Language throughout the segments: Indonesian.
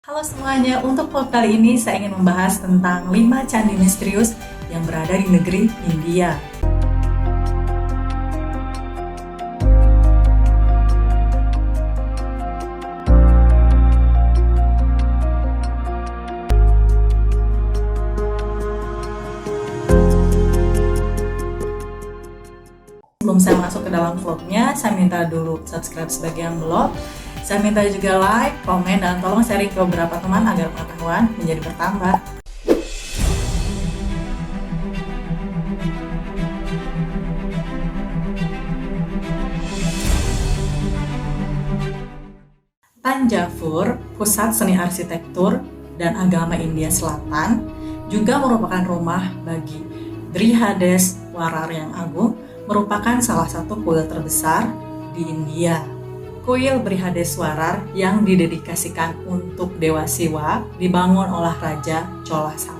Halo semuanya, untuk vlog kali ini saya ingin membahas tentang 5 candi misterius yang berada di negeri India. Sebelum saya masuk ke dalam vlognya, saya minta dulu subscribe sebagai yang belum. Saya minta juga like, komen, dan tolong sharing ke beberapa teman agar pengetahuan menjadi bertambah. Tanjavur, pusat seni arsitektur dan agama India Selatan, juga merupakan rumah bagi Brihadeswarar yang agung, merupakan salah satu kuil terbesar di India. Kuil Brihadeswarar yang didedikasikan untuk Dewa Siwa dibangun oleh Raja Chola I.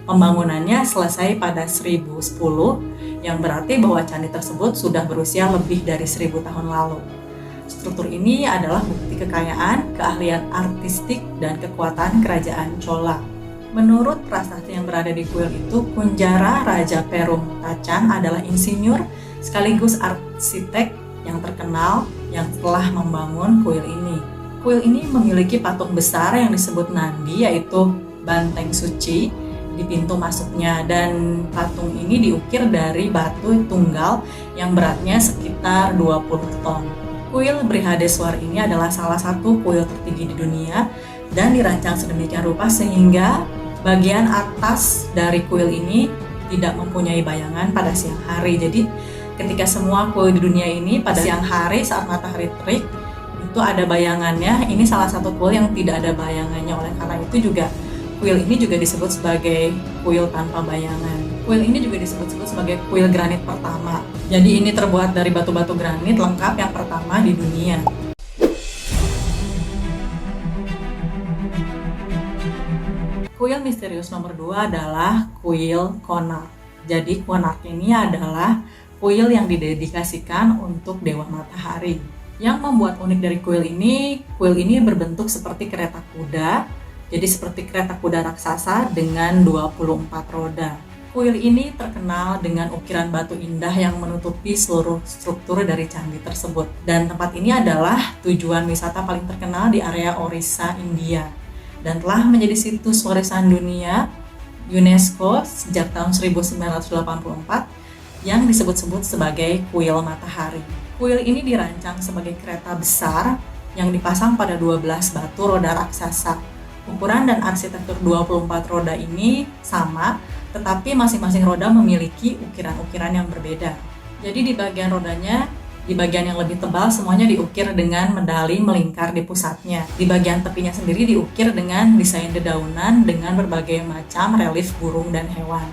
Pembangunannya selesai pada 1010, yang berarti bahwa candi tersebut sudah berusia lebih dari 1000 tahun lalu. Struktur ini adalah bukti kekayaan, keahlian artistik, dan kekuatan kerajaan Chola. Menurut prasasti yang berada di kuil itu, Kunjara Raja Perum Tacan adalah insinyur sekaligus arsitek yang terkenal yang telah membangun kuil ini. Kuil ini memiliki patung besar yang disebut Nandi, yaitu banteng suci di pintu masuknya, dan patung ini diukir dari batu tunggal yang beratnya sekitar 20 ton. Kuil Brihadeswar ini adalah salah satu kuil tertinggi di dunia dan dirancang sedemikian rupa sehingga bagian atas dari kuil ini tidak mempunyai bayangan pada siang hari. Jadi ketika semua kuil di dunia ini pada siang hari saat matahari terik itu ada bayangannya, ini salah satu kuil yang tidak ada bayangannya. Oleh karena itu juga kuil ini juga disebut sebagai kuil tanpa bayangan. Kuil ini juga disebut sebagai kuil granit pertama. Jadi ini terbuat dari batu-batu granit lengkap yang pertama di dunia. Kuil misterius nomor 2 adalah kuil Konark. Jadi Konark ini adalah kuil yang didedikasikan untuk Dewa Matahari. Yang membuat unik dari kuil ini berbentuk seperti kereta kuda. Jadi seperti kereta kuda raksasa dengan 24 roda. Kuil ini terkenal dengan ukiran batu indah yang menutupi seluruh struktur dari candi tersebut. Dan tempat ini adalah tujuan wisata paling terkenal di area Orissa, India. Dan telah menjadi situs warisan dunia UNESCO sejak tahun 1984 yang disebut-sebut sebagai kuil matahari. Kuil ini dirancang sebagai kereta besar yang dipasang pada 12 batu roda raksasa. Ukuran dan arsitektur 24 roda ini sama, tetapi masing-masing roda memiliki ukiran-ukiran yang berbeda. Jadi di bagian rodanya, di bagian yang lebih tebal semuanya diukir dengan medali melingkar di pusatnya. Di bagian tepinya sendiri diukir dengan desain dedaunan dengan berbagai macam relief burung dan hewan.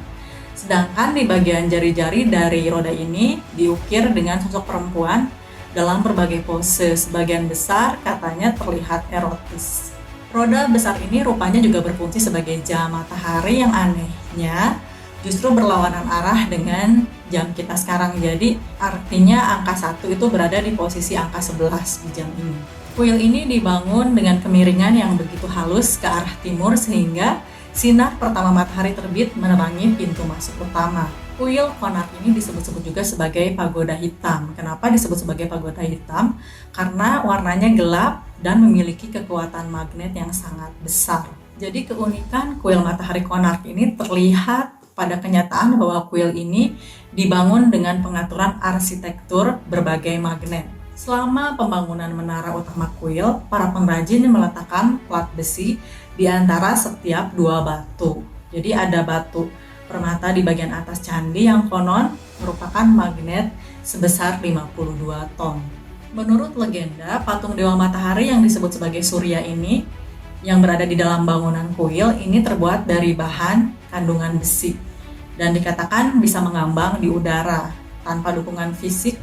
Sedangkan di bagian jari-jari dari roda ini diukir dengan sosok perempuan dalam berbagai pose. Sebagian besar katanya terlihat erotis. Roda besar ini rupanya juga berfungsi sebagai jam matahari yang anehnya justru berlawanan arah dengan jam kita sekarang. Jadi artinya angka 1 itu berada di posisi angka 11 di jam ini. Kuil ini dibangun dengan kemiringan yang begitu halus ke arah timur sehingga sinar pertama matahari terbit menerangi pintu masuk utama. Kuil Konark ini disebut-sebut juga sebagai pagoda hitam. Kenapa disebut sebagai pagoda hitam? Karena warnanya gelap dan memiliki kekuatan magnet yang sangat besar. Jadi keunikan kuil matahari Konark ini terlihat pada kenyataan bahwa kuil ini dibangun dengan pengaturan arsitektur berbagai magnet. Selama pembangunan menara utama kuil, para pengrajin meletakkan plat besi di antara setiap 2 batu. Jadi ada batu permata di bagian atas candi yang konon merupakan magnet sebesar 52 ton. Menurut legenda, patung Dewa Matahari yang disebut sebagai Surya ini yang berada di dalam bangunan kuil ini terbuat dari bahan kandungan besi dan dikatakan bisa mengambang di udara tanpa dukungan fisik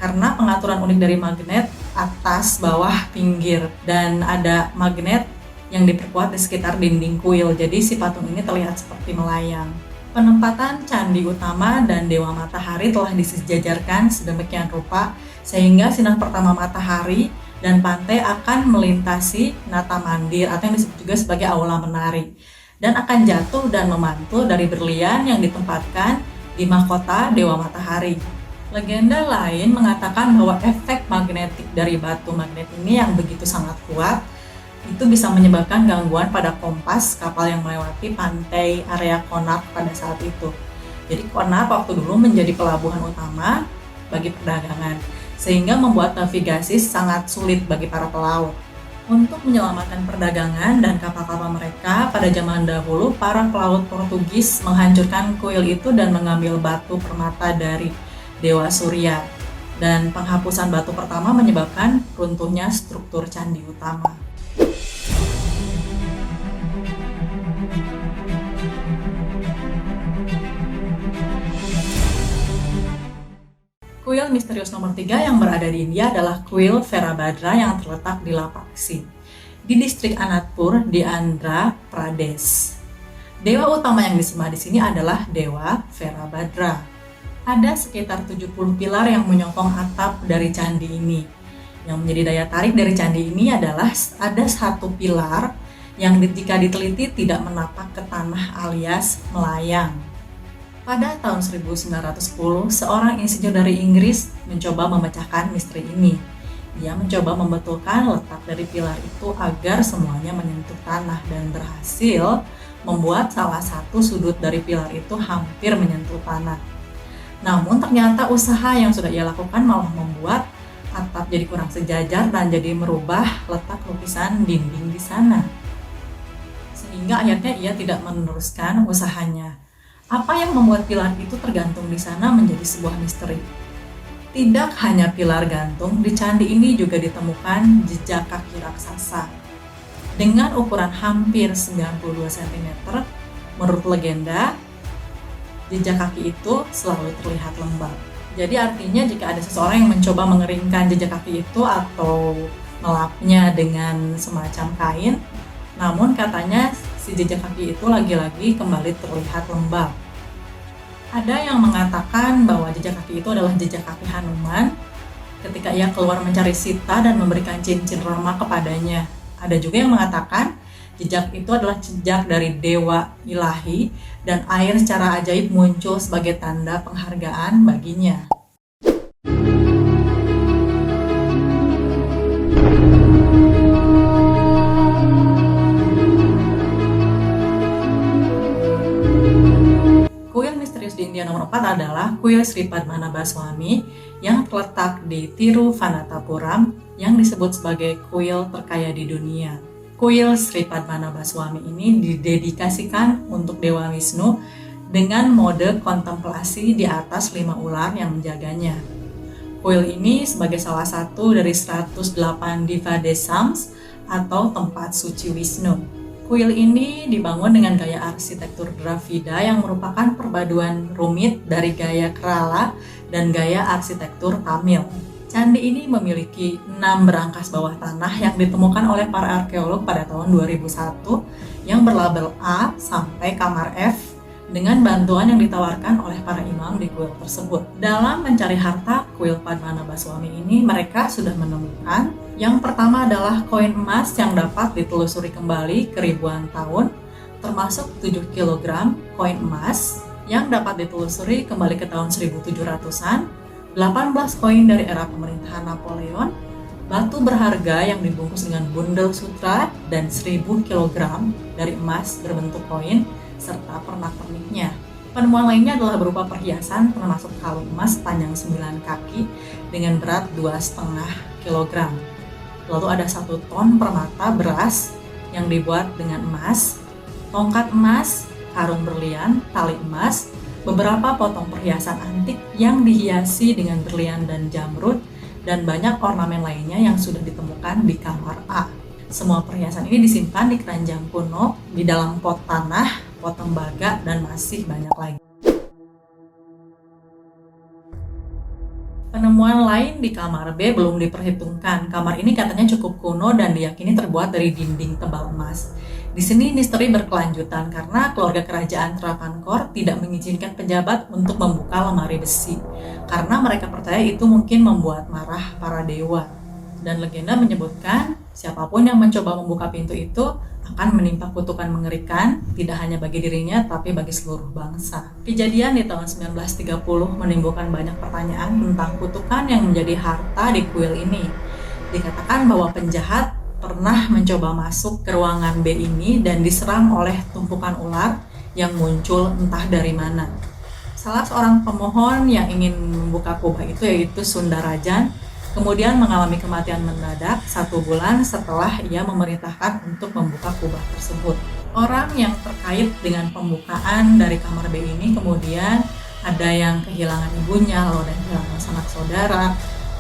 karena pengaturan unik dari magnet atas, bawah, pinggir, dan ada magnet yang diperkuat di sekitar dinding kuil. Jadi si patung ini terlihat seperti melayang. Penempatan candi utama dan Dewa Matahari telah disejajarkan sedemikian rupa sehingga sinar pertama matahari dan pantai akan melintasi nata mandir atau yang disebut juga sebagai aula menari, dan akan jatuh dan memantul dari berlian yang ditempatkan di mahkota Dewa Matahari. Legenda lain mengatakan bahwa efek magnetik dari batu magnet ini yang begitu sangat kuat itu bisa menyebabkan gangguan pada kompas kapal yang melewati pantai area Konark pada saat itu. Jadi Konark waktu dulu menjadi pelabuhan utama bagi perdagangan, sehingga membuat navigasi sangat sulit bagi para pelaut. Untuk menyelamatkan perdagangan dan kapal-kapal mereka, pada zaman dahulu para pelaut Portugis menghancurkan kuil itu dan mengambil batu permata dari Dewa Surya. Dan penghapusan batu pertama menyebabkan runtuhnya struktur candi utama. Kuil misterius nomor 3 yang berada di India adalah kuil Virabhadra yang terletak di Lapaksi, di distrik Anantapur di Andhra Pradesh. Dewa utama yang disembah di sini adalah Dewa Virabhadra. Ada sekitar 70 pilar yang menyokong atap dari candi ini. Yang menjadi daya tarik dari candi ini adalah ada satu pilar yang jika diteliti tidak menapak ke tanah alias melayang. Pada tahun 1910, seorang insinyur dari Inggris mencoba memecahkan misteri ini. Dia mencoba membetulkan letak dari pilar itu agar semuanya menyentuh tanah dan berhasil membuat salah satu sudut dari pilar itu hampir menyentuh tanah. Namun ternyata usaha yang sudah ia lakukan malah membuat atap jadi kurang sejajar dan jadi merubah letak lukisan dinding di sana. Sehingga akhirnya ia tidak meneruskan usahanya. Apa yang membuat pilar itu tergantung di sana menjadi sebuah misteri. Tidak hanya pilar gantung, di candi ini juga ditemukan jejak kaki raksasa. Dengan ukuran hampir 92 cm, menurut legenda, jejak kaki itu selalu terlihat lembab. Jadi artinya jika ada seseorang yang mencoba mengeringkan jejak kaki itu atau melapnya dengan semacam kain, namun katanya si jejak kaki itu lagi-lagi kembali terlihat lembab. Ada yang mengatakan bahwa jejak kaki itu adalah jejak kaki Hanuman ketika ia keluar mencari Sita dan memberikan cincin Rama kepadanya. Ada juga yang mengatakan jejak itu adalah jejak dari dewa ilahi dan air secara ajaib muncul sebagai tanda penghargaan baginya. Kuil misterius di India nomor 4 adalah kuil Sri Padmanabhaswamy yang terletak di Tiruvananthapuram yang disebut sebagai kuil terkaya di dunia. Kuil Sri Padmanabhaswamy ini didedikasikan untuk Dewa Wisnu dengan mode kontemplasi di atas 5 ular yang menjaganya. Kuil ini sebagai salah satu dari 108 Diva Desams atau tempat suci Wisnu. Kuil ini dibangun dengan gaya arsitektur Dravida yang merupakan perpaduan rumit dari gaya Kerala dan gaya arsitektur Tamil. Candi ini memiliki 6 berangkas bawah tanah yang ditemukan oleh para arkeolog pada tahun 2001 yang berlabel A sampai kamar F dengan bantuan yang ditawarkan oleh para imam di kuil tersebut. Dalam mencari harta kuil Padmanabhaswamy ini, mereka sudah menemukan yang pertama adalah koin emas yang dapat ditelusuri kembali ke ribuan tahun, termasuk 7 kg koin emas yang dapat ditelusuri kembali ke tahun 1700-an, 18 koin dari era pemerintahan Napoleon, batu berharga yang dibungkus dengan bundel sutra, dan 1000 kg dari emas berbentuk koin, serta pernak-perniknya. Penemuan lainnya adalah berupa perhiasan termasuk kalung emas panjang 9 kaki dengan berat 2,5 kg. Lalu ada 1 ton permata beras yang dibuat dengan emas, tongkat emas, karung berlian, tali emas, beberapa potong perhiasan antik yang dihiasi dengan berlian dan jamrud, dan banyak ornamen lainnya yang sudah ditemukan di kamar A. Semua perhiasan ini disimpan di keranjang kuno, di dalam pot tanah, pot tembaga, dan masih banyak lagi. Penemuan lain di kamar B belum diperhitungkan. Kamar ini katanya cukup kuno dan diyakini terbuat dari dinding tebal emas. Di sini misteri berkelanjutan karena keluarga kerajaan Travancore tidak mengizinkan pejabat untuk membuka lemari besi karena mereka percaya itu mungkin membuat marah para dewa. Dan legenda menyebutkan siapapun yang mencoba membuka pintu itu akan menimpa kutukan mengerikan, tidak hanya bagi dirinya tapi bagi seluruh bangsa. Kejadian di tahun 1930 menimbulkan banyak pertanyaan tentang kutukan yang menjadi harta di kuil ini. Dikatakan bahwa penjahat pernah mencoba masuk ke ruangan B ini dan diserang oleh tumpukan ular yang muncul entah dari mana. Salah seorang pemohon yang ingin membuka kubah itu yaitu Sundarajan kemudian mengalami kematian mendadak 1 bulan setelah ia memerintahkan untuk membuka kubah tersebut. Orang yang terkait dengan pembukaan dari kamar B ini kemudian ada yang kehilangan ibunya, lalu ada yang kehilangan sanak saudara,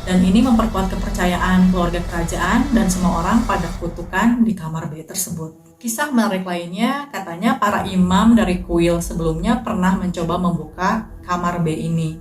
dan ini memperkuat kepercayaan keluarga kerajaan dan semua orang pada kutukan di kamar B tersebut. Kisah menarik lainnya, katanya para imam dari kuil sebelumnya pernah mencoba membuka kamar B ini.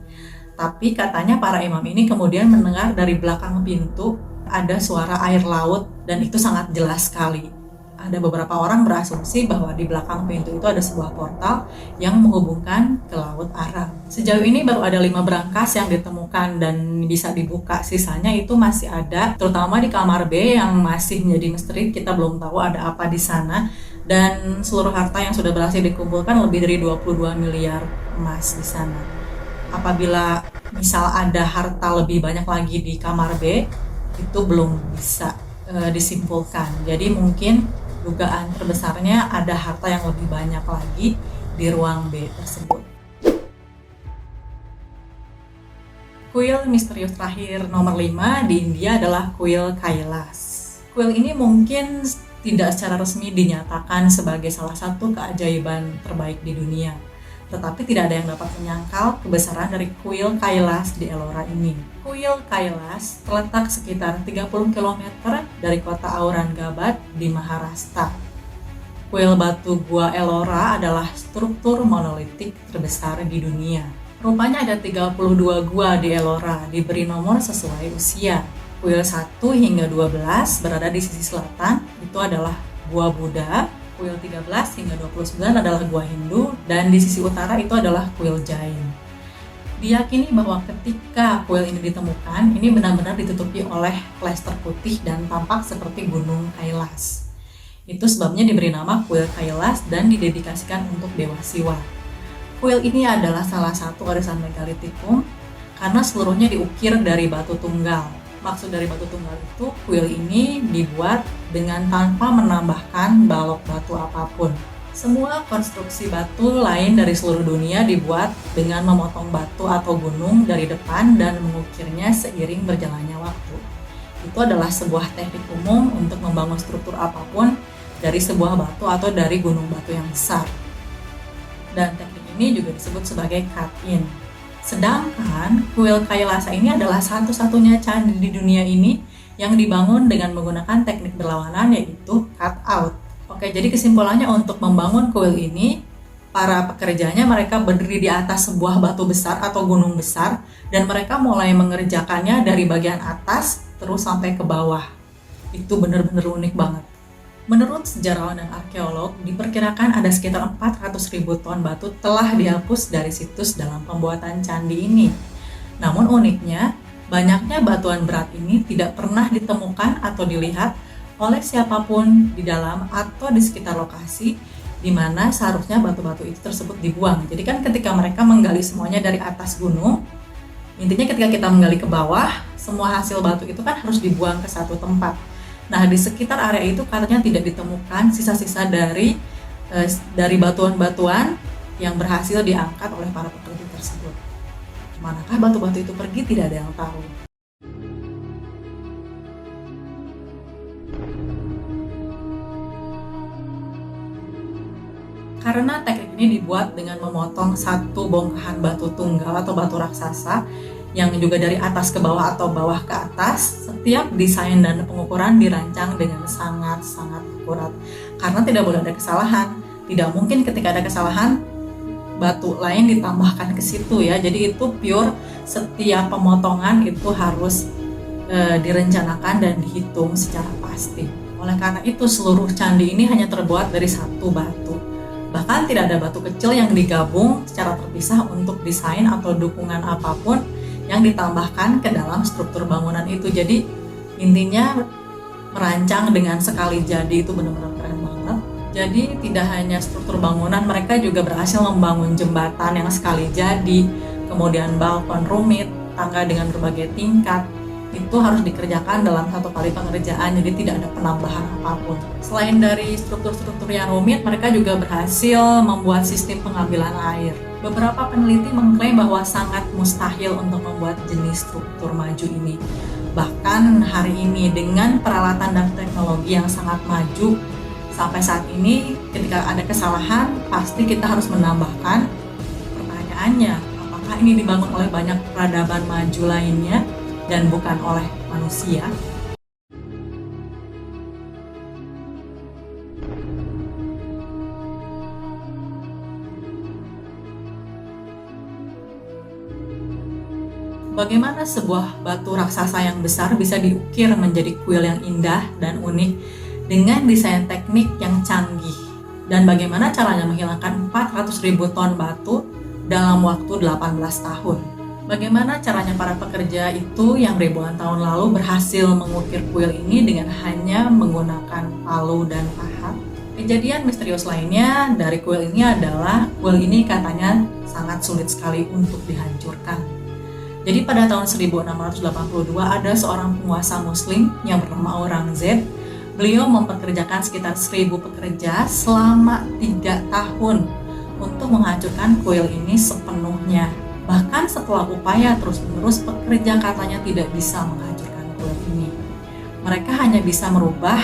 Tapi katanya para imam ini kemudian mendengar dari belakang pintu ada suara air laut dan itu sangat jelas sekali. Ada beberapa orang berasumsi bahwa di belakang pintu itu ada sebuah portal yang menghubungkan ke Laut Arab. Sejauh ini baru ada 5 berangkas yang ditemukan dan bisa dibuka. Sisanya itu masih ada, terutama di kamar B yang masih menjadi misteri. Kita belum tahu ada apa di sana. Dan seluruh harta yang sudah berhasil dikumpulkan lebih dari 22 miliar emas di sana. Apabila misal ada harta lebih banyak lagi di kamar B, itu belum bisa disimpulkan. Jadi mungkin dugaan terbesarnya ada harta yang lebih banyak lagi di ruang B tersebut. Kuil misterius terakhir nomor 5 di India adalah kuil Kailas. Kuil ini mungkin tidak secara resmi dinyatakan sebagai salah satu keajaiban terbaik di dunia. Tetapi tidak ada yang dapat menyangkal kebesaran dari kuil Kailas di Ellora ini. Kuil Kailas terletak sekitar 30 km dari kota Aurangabad di Maharashtra. Kuil batu gua Ellora adalah struktur monolitik terbesar di dunia. Rupanya ada 32 gua di Ellora, diberi nomor sesuai usia. Kuil 1 hingga 12 berada di sisi selatan, itu adalah gua Buddha. Kuil 13 hingga 29 adalah gua Hindu, dan di sisi utara itu adalah kuil Jain. Diyakini bahwa ketika kuil ini ditemukan, ini benar-benar ditutupi oleh plester putih dan tampak seperti gunung Kailas. Itu sebabnya diberi nama kuil Kailas dan didedikasikan untuk Dewa Siwa. Kuil ini adalah salah satu warisan megalitikum karena seluruhnya diukir dari batu tunggal. Maksud dari batu tunggal itu, kuil ini dibuat dengan tanpa menambahkan balok batu apapun. Semua konstruksi batu lain dari seluruh dunia dibuat dengan memotong batu atau gunung dari depan dan mengukirnya seiring berjalannya waktu. Itu adalah sebuah teknik umum untuk membangun struktur apapun dari sebuah batu atau dari gunung batu yang besar. Dan teknik ini juga disebut sebagai cut-in. Sedangkan kuil Kailasa ini adalah satu-satunya candi di dunia ini yang dibangun dengan menggunakan teknik berlawanan, yaitu cut out. Oke, jadi kesimpulannya untuk membangun kuil ini, para pekerjanya mereka berdiri di atas sebuah batu besar atau gunung besar dan mereka mulai mengerjakannya dari bagian atas terus sampai ke bawah. Itu benar-benar unik banget. Menurut sejarawan dan arkeolog, diperkirakan ada sekitar 400.000 ton batu telah dihapus dari situs dalam pembuatan candi ini. Namun uniknya, banyaknya batuan berat ini tidak pernah ditemukan atau dilihat oleh siapapun di dalam atau di sekitar lokasi di mana seharusnya batu-batu itu tersebut dibuang. Jadi kan ketika mereka menggali semuanya dari atas gunung, intinya ketika kita menggali ke bawah, semua hasil batu itu kan harus dibuang ke satu tempat. Nah, di sekitar area itu katanya tidak ditemukan sisa-sisa dari batuan-batuan yang berhasil diangkat oleh para pekerja tersebut. Manakah batu-batu itu pergi, tidak ada yang tahu. Karena teknik ini dibuat dengan memotong satu bongkahan batu tunggal atau batu raksasa yang juga dari atas ke bawah atau bawah ke atas, setiap desain dan pengukuran dirancang dengan sangat-sangat akurat. Karena tidak boleh ada kesalahan. Tidak mungkin ketika ada kesalahan, batu lain ditambahkan ke situ ya. Jadi itu pure, setiap pemotongan itu harus direncanakan dan dihitung secara pasti. Oleh karena itu seluruh candi ini hanya terbuat dari satu batu. Bahkan tidak ada batu kecil yang digabung secara terpisah untuk desain atau dukungan apapun yang ditambahkan ke dalam struktur bangunan itu. Jadi Intinya merancang dengan sekali jadi itu benar-benar keren banget. Jadi tidak hanya struktur bangunan, mereka juga berhasil membangun jembatan yang sekali jadi, kemudian balkon rumit, tangga dengan berbagai tingkat. Itu harus dikerjakan dalam satu kali pengerjaan, jadi tidak ada penambahan apapun. Selain dari struktur-struktur yang rumit, mereka juga berhasil membuat sistem pengambilan air. Beberapa peneliti mengklaim bahwa sangat mustahil untuk membuat jenis struktur maju ini. Bahkan hari ini dengan peralatan dan teknologi yang sangat maju, sampai saat ini ketika ada kesalahan pasti kita harus menambahkan. Pertanyaannya, apakah ini dibangun oleh banyak peradaban maju lainnya dan bukan oleh manusia? Bagaimana sebuah batu raksasa yang besar bisa diukir menjadi kuil yang indah dan unik dengan desain teknik yang canggih? Dan bagaimana caranya menghilangkan 400.000 ton batu dalam waktu 18 tahun? Bagaimana caranya para pekerja itu yang ribuan tahun lalu berhasil mengukir kuil ini dengan hanya menggunakan palu dan pahat? Kejadian misterius lainnya dari kuil ini adalah kuil ini katanya sangat sulit sekali untuk dihancurkan. Jadi pada tahun 1682 ada seorang penguasa muslim yang bernama Aurangzeb. Beliau mempekerjakan sekitar 1.000 pekerja selama 3 tahun untuk menghancurkan kuil ini sepenuhnya. Bahkan setelah upaya terus-menerus, pekerja katanya tidak bisa menghancurkan kuil ini. Mereka hanya bisa merubah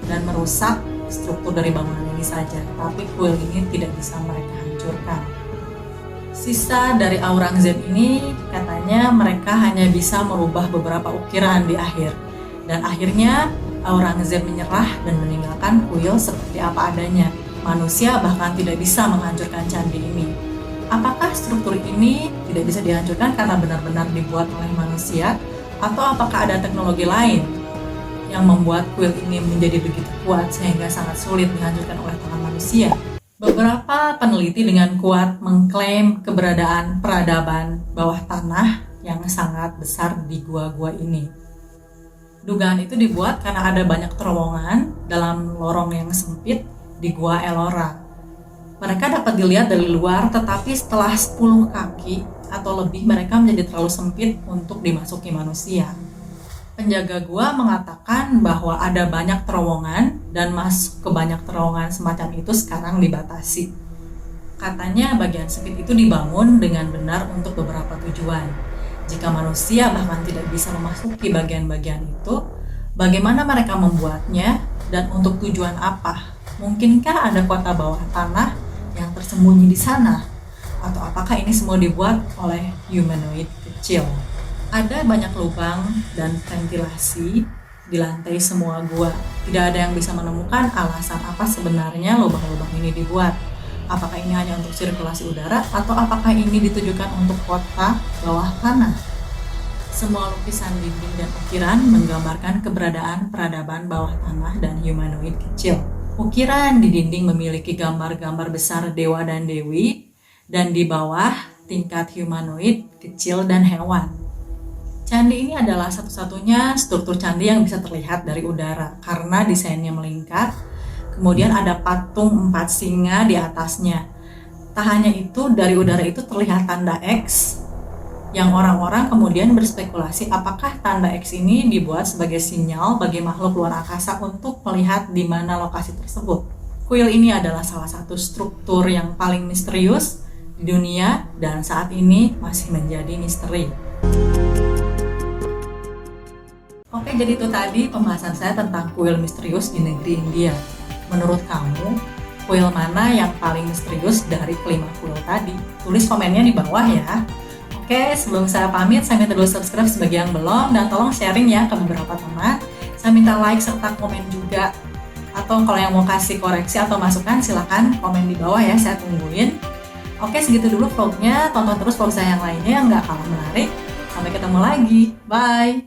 dan merusak struktur dari bangunan ini saja, tapi kuil ini tidak bisa mereka hancurkan. Sisa dari Aurangzeb ini katanya mereka hanya bisa merubah beberapa ukiran di akhir. Dan akhirnya Aurangzeb menyerah dan meninggalkan kuil seperti apa adanya. Manusia bahkan tidak bisa menghancurkan candi ini. Apakah struktur ini tidak bisa dihancurkan karena benar-benar dibuat oleh manusia? Atau apakah ada teknologi lain yang membuat kuil ini menjadi begitu kuat sehingga sangat sulit dihancurkan oleh tangan manusia? Beberapa peneliti dengan kuat mengklaim keberadaan peradaban bawah tanah yang sangat besar di gua-gua ini. Dugaan itu dibuat karena ada banyak terowongan dalam lorong yang sempit di Gua Ellora. Mereka dapat dilihat dari luar, tetapi setelah 10 kaki atau lebih mereka menjadi terlalu sempit untuk dimasuki manusia. Penjaga gua mengatakan bahwa ada banyak terowongan dan masuk ke banyak terowongan semacam itu sekarang dibatasi. Katanya bagian sempit itu dibangun dengan benar untuk beberapa tujuan. Jika manusia bahkan tidak bisa memasuki bagian-bagian itu, bagaimana mereka membuatnya dan untuk tujuan apa? Mungkinkah ada kota bawah tanah yang tersembunyi di sana? Atau apakah ini semua dibuat oleh humanoid kecil? Ada banyak lubang dan ventilasi di lantai semua gua. Tidak ada yang bisa menemukan alasan apa sebenarnya lubang-lubang ini dibuat. Apakah ini hanya untuk sirkulasi udara atau apakah ini ditujukan untuk kota bawah tanah? Semua lukisan dinding dan ukiran menggambarkan keberadaan peradaban bawah tanah dan humanoid kecil. Ukiran di dinding memiliki gambar-gambar besar dewa dan dewi, dan di bawah tingkat humanoid kecil dan hewan. Candi ini adalah satu-satunya struktur candi yang bisa terlihat dari udara karena desainnya melingkar. Kemudian ada patung 4 singa di atasnya. Tak hanya itu, dari udara itu terlihat tanda X yang orang-orang kemudian berspekulasi apakah tanda X ini dibuat sebagai sinyal bagi makhluk luar angkasa untuk melihat di mana lokasi tersebut. Kuil ini adalah salah satu struktur yang paling misterius di dunia dan saat ini masih menjadi misteri. Oke, jadi itu tadi pembahasan saya tentang kuil misterius di negeri India. Menurut kamu, kuil mana yang paling misterius dari kelima kuil tadi? Tulis komennya di bawah ya. Oke, sebelum saya pamit, saya minta dulu subscribe sebagai yang belum dan tolong sharing ya ke beberapa teman. Saya minta like serta komen juga. Atau kalau yang mau kasih koreksi atau masukan, silakan komen di bawah ya, saya tungguin. Oke, segitu dulu vlognya. Tonton terus vlog saya yang lainnya yang nggak kalah menarik. Sampai ketemu lagi. Bye!